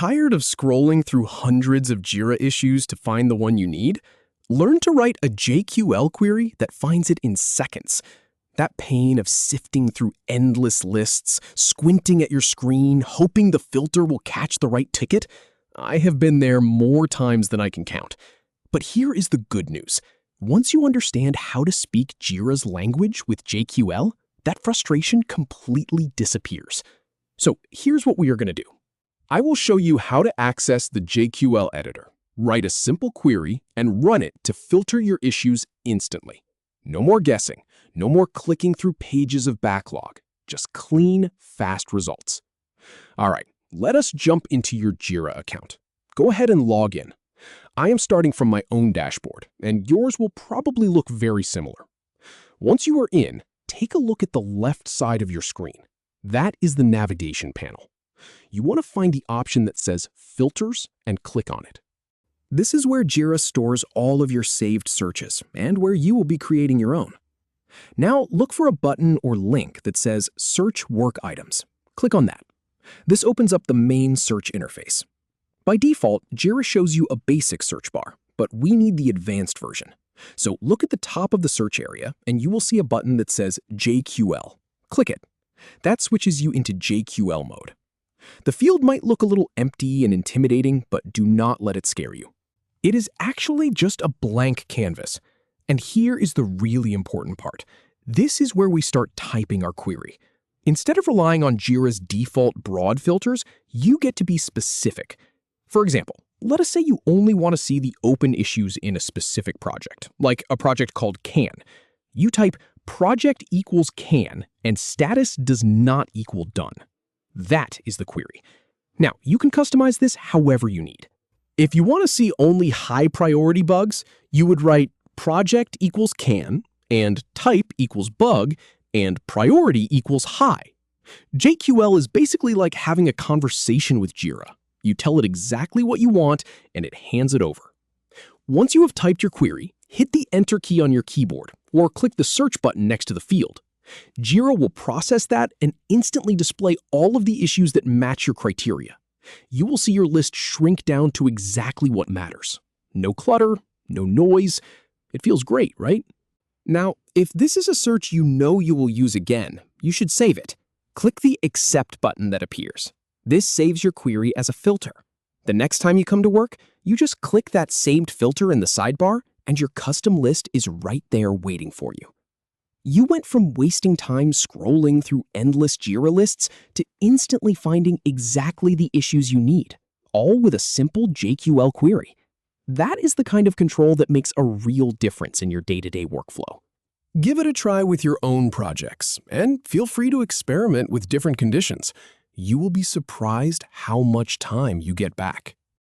Tired of scrolling through hundreds of Jira issues to find the one you need? Learn to write a JQL query that finds it in seconds. That pain of sifting through endless lists, squinting at your screen, hoping the filter will catch the right ticket, I have been there more times than I can count. But here is the good news. Once you understand how to speak Jira's language with JQL, that frustration completely disappears. So here's what we are going to do. I will show you how to access the JQL Editor, write a simple query, and run it to filter your issues instantly. No more guessing, no more clicking through pages of backlog, just clean, fast results. All right, let us jump into your Jira account. Go ahead and log in. I am starting from my own dashboard, and yours will probably look very similar. Once you are in, take a look at the left side of your screen. That is the navigation panel. You want to find the option that says Filters and click on it. This is where Jira stores all of your saved searches and where you will be creating your own. Now look for a button or link that says Search Work Items. Click on that. This opens up the main search interface. By default, Jira shows you a basic search bar, but we need the advanced version. So look at the top of the search area and you will see a button that says JQL. Click it. That switches you into JQL mode. The field might look a little empty and intimidating, but do not let it scare you. It is actually just a blank canvas. And here is the really important part. This is where we start typing our query. Instead of relying on Jira's default broad filters, you get to be specific. For example, let us say you only want to see the open issues in a specific project, like a project called can. You type project equals can and status does not equal done. That is the query. Now, you can customize this however you need. If you want to see only high priority bugs, you would write project equals can and type equals bug and priority equals high. JQL is basically like having a conversation with Jira. You tell it exactly what you want and it hands it over. Once you have typed your query, hit the Enter key on your keyboard or click the search button next to the field. Jira will process that and instantly display all of the issues that match your criteria. You will see your list shrink down to exactly what matters. No clutter, no noise. It feels great, right? Now, if this is a search you know you will use again, you should save it. Click the Accept button that appears. This saves your query as a filter. The next time you come to work, you just click that saved filter in the sidebar and your custom list is right there waiting for you. You went from wasting time scrolling through endless Jira lists to instantly finding exactly the issues you need, all with a simple JQL query. That is the kind of control that makes a real difference in your day-to-day workflow. Give it a try with your own projects, and feel free to experiment with different conditions. You will be surprised how much time you get back.